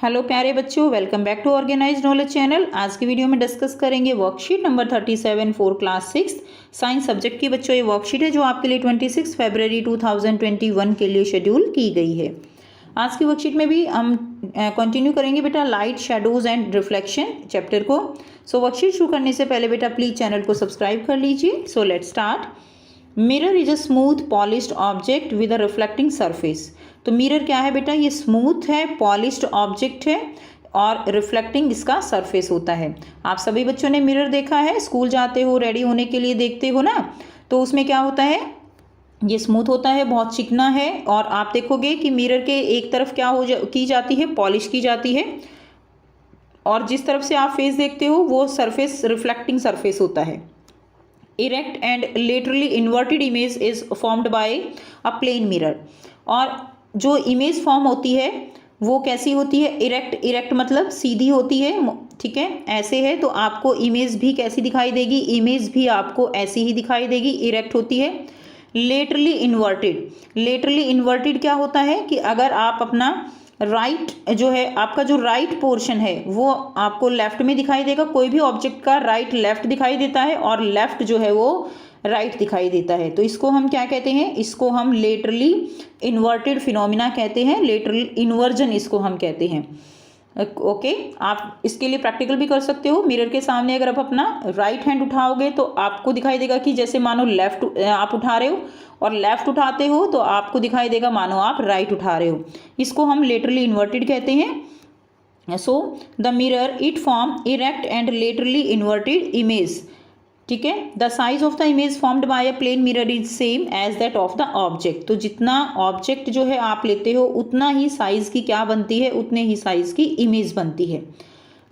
Hello प्यारे बच्चों, welcome back to organised knowledge channel. आज की वीडियो में डिस्कस करेंगे worksheet number 37 for class 6 science subject की। बच्चों ये वर्कशीट है जो आपके लिए 26 फरवरी 2021 के लिए शेड्यूल की गई है। आज की वर्कशीट में भी हम कंटिन्यू करेंगे बेटा light, shadows and reflection chapter को। सो वर्कशीट शुरू करने से पहले बेटा प्लीज चैनल को सब्सक्राइब कर लीजिए। So let's start. Mirror is a smooth polished object with a reflecting surface. तो मिरर क्या है बेटा? ये स्मूथ है, पॉलिश्ड ऑब्जेक्ट है और रिफ्लेक्टिंग इसका सरफेस होता है। आप सभी बच्चों ने मिरर देखा है, स्कूल जाते हो रेडी होने के लिए देखते हो ना, तो उसमें क्या होता है, ये स्मूथ होता है, बहुत चिकना है। और आप देखोगे कि मिरर के एक तरफ क्या की जाती है, पॉलिश की जाती है, और जिस तरफ से आप फेस देखते हो वो सरफेस रिफ्लेक्टिंग सरफेस होता है। Erect and laterally inverted image is formed by a plane mirror. और जो इमेज फॉर्म होती है वो कैसी होती है? इरेक्ट। इरेक्ट मतलब सीधी होती है, ठीक है, ऐसे है तो आपको इमेज भी कैसी दिखाई देगी? इमेज भी आपको ऐसी ही दिखाई देगी, इरेक्ट होती है। Laterally inverted. लेटरली इन्वर्टेड क्या होता है कि अगर आप अपना राइट जो है, आपका जो राइट पोर्शन है वो आपको लेफ्ट में दिखाई देगा। कोई भी ऑब्जेक्ट का राइट लेफ्ट दिखाई देता है और लेफ्ट जो है वो राइट दिखाई देता है, तो इसको हम क्या कहते हैं? इसको हम लेटरली इन्वर्टेड फिनोमिना कहते हैं, लेटरल इन्वर्जन इसको हम कहते हैं। ओके, आप इसके लिए प्रैक्टिकल भी कर सकते हो। मिरर के सामने अगर आप अपना राइट हैंड उठाओगे तो आपको दिखाई देगा कि जैसे मानो लेफ्ट आप उठा रहे हो, और लेफ्ट उठाते हो तो आपको दिखाई देगा मानो आप राइट उठा रहे हो। इसको हम लेटरली इन्वर्टेड कहते हैं। So the mirror it form erect and laterally inverted image, ठीक है। The size of the image formed by a plane mirror is same as that of the object. तो जितना ऑब्जेक्ट जो है आप लेते हो उतना ही साइज की क्या बनती है, उतने ही साइज की इमेज बनती है।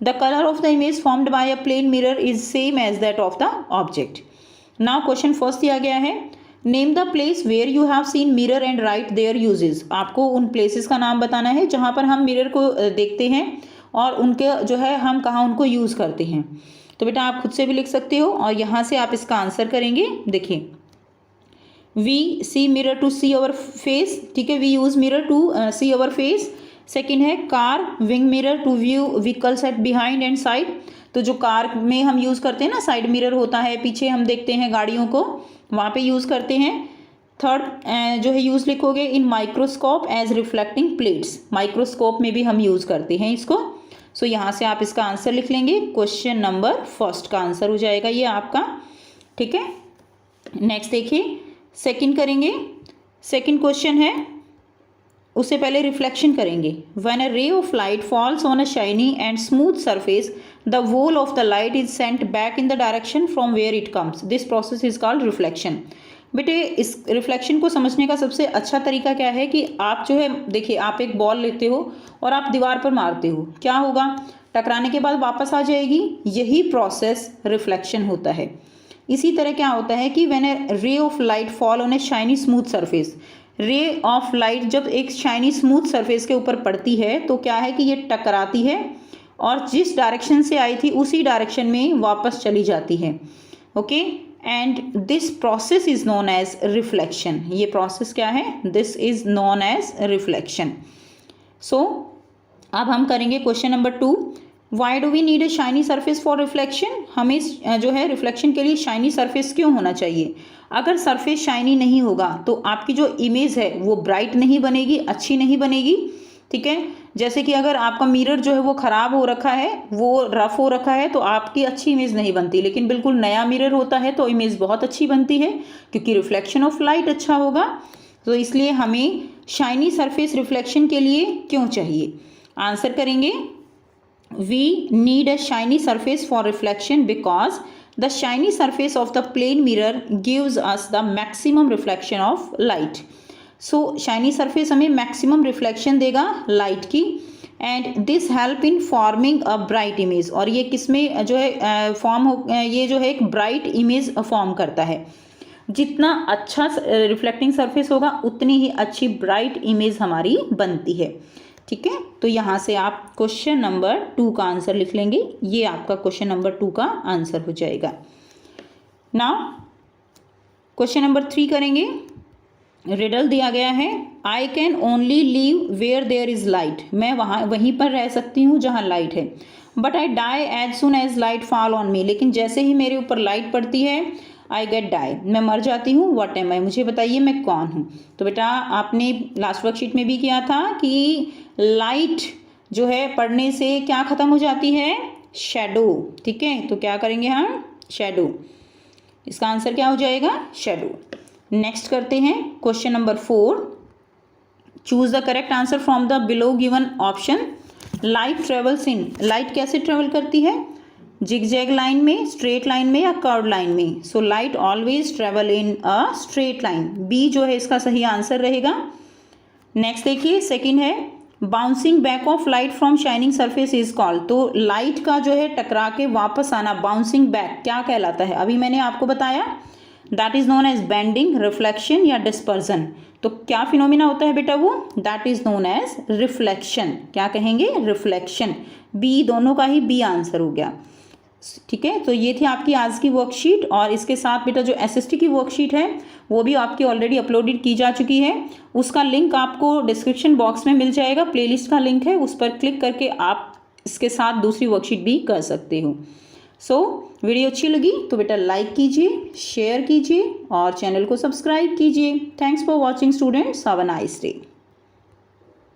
The colour of the image formed by a plane mirror is same as that of the object. Now question first दिया गया है, name the place where you have seen mirror and write their uses. आपको उन places का नाम बताना है जहाँ पर हम मिरर को देखते हैं और उनके जो है हम कहाँ उनको यूज़ करते हैं। तो बेटा आप खुद से भी लिख सकते हो और यहाँ से आप इसका आंसर करेंगे। देखिए, we see mirror to see our face, ठीक है, we use mirror to see our face. Second है car, wing mirror to view vehicles at behind and side. तो जो कार में हम यूज़ करते हैं ना, साइड मिरर होता है, पीछे हम देखते हैं गाड़ियों को, वहाँ पे यूज़ करते हैं। थर्ड जो है यूज़ लिखोगे in microscope as reflecting plates. Microscope में भी हम यूज़ करते हैं इसको। सो यहाँ से आप इसका आंसर लिख लेंगे। क्वेश्चन नंबर फर्स्ट का आंसर हो जाएगा ये आपका, ठीक है। नेक्स्ट देखिए, सेकंड करेंगे। सेकंड क्वेश्चन है, उससे पहले रिफ्लेक्शन करेंगे। When a ray of light falls on a shiny and smooth surface the whole of the light is sent back in the direction from where it comes. This process is called reflection. बेटे इस reflection को समझने का सबसे अच्छा तरीका क्या है कि आप जो है, देखिए आप एक बॉल लेते हो और आप दीवार पर मारते हो, क्या होगा? टकराने के बाद वापस आ जाएगी। यही प्रोसेस रिफ्लेक्शन होता है। इसी तरह क्या होता है कि व्हेन ए रे of light fall on A shiny smooth surface, रे ऑफ लाइट जब एक शाइनी स्मूथ सरफेस के ऊपर पड़ती है तो क्या है कि ये टकराती है और जिस डायरेक्शन से आई थी उसी डायरेक्शन में वापस चली जाती है। Okay, and this process is known as reflection. ये प्रोसेस क्या है? This is known as reflection. So अब हम करेंगे question number 2। Why do we need a shiny surface for reflection. हमें जो है रिफ्लेक्शन के लिए शाइनी सरफेस क्यों होना चाहिए? अगर सरफेस शाइनी नहीं होगा तो आपकी जो इमेज है वो ब्राइट नहीं बनेगी, अच्छी नहीं बनेगी, ठीक है। जैसे कि अगर आपका मिरर जो है वो ख़राब हो रखा है, वो रफ हो रखा है, तो आपकी अच्छी इमेज नहीं बनती। लेकिन बिल्कुल नया मिरर होता है तो इमेज बहुत अच्छी बनती है क्योंकि रिफ्लेक्शन ऑफ लाइट अच्छा होगा। तो इसलिए हमें शाइनी सरफेस रिफ्लेक्शन के लिए क्यों चाहिए? आंसर करेंगे, we need a shiny surface for reflection because the shiny surface of the plane mirror gives us the maximum reflection of light. So shiny surface हमें मैक्सिमम रिफ्लेक्शन देगा light की, and this help in forming a bright image. और ये किस में जो है form हो, ये जो है एक ब्राइट इमेज फॉर्म करता है। जितना अच्छा रिफ्लेक्टिंग सरफेस होगा उतनी ही अच्छी ब्राइट इमेज हमारी बनती है, ठीक है। तो यहाँ से आप क्वेश्चन नंबर 2 का आंसर लिख लेंगे। ये आपका क्वेश्चन नंबर 2 का आंसर हो जाएगा। नाउ क्वेश्चन नंबर 3 करेंगे। रिडल दिया गया है, I can only live where there is light, मैं वहीं पर रह सकती हूँ जहाँ लाइट है, but I die as soon as light fall on me, लेकिन जैसे ही मेरे ऊपर लाइट पड़ती है आई गेट डाई, मैं मर जाती हूँ, व्हाट एम आई, मुझे बताइए मैं कौन हूँ। तो बेटा आपने लास्ट वर्कशीट में भी किया था कि लाइट जो है पढ़ने से क्या ख़त्म हो जाती है, शेडो, ठीक है, तो क्या करेंगे हम, शेडो, इसका आंसर क्या हो जाएगा, शेडो। नेक्स्ट करते हैं question number 4, choose the correct answer from the below given option. Light travels in, light कैसे ट्रेवल करती है, जिगजैग लाइन में, स्ट्रेट लाइन में या कर्व लाइन में, so light always travel in a straight line, B जो है इसका सही आंसर रहेगा। नेक्स्ट देखिए सेकंड है, bouncing back of light from shining surface is called, तो लाइट का जो है टकरा के वापस आना, बाउंसिंग बैक क्या कहलाता है, अभी मैंने आपको बताया, that is known as bending, reflection या डिस्पर्जन, तो क्या फिनोमिना होता है बेटा वो, that is known as reflection, क्या कहेंगे, रिफ्लेक्शन, बी, दोनों का ही बी आंसर हो गया, ठीक है। तो ये थी आपकी आज की वर्कशीट, और इसके साथ बेटा जो एसएसटी की वर्कशीट है वो भी आपकी ऑलरेडी अपलोडेड की जा चुकी है, उसका लिंक आपको डिस्क्रिप्शन बॉक्स में मिल जाएगा, प्लेलिस्ट का लिंक है, उस पर क्लिक करके आप इसके साथ दूसरी वर्कशीट भी कर सकते हो। सो वीडियो अच्छी लगी तो बेटा लाइक कीजिए, शेयर कीजिए और चैनल को सब्सक्राइब कीजिए। Thanks for watching students, have a nice day.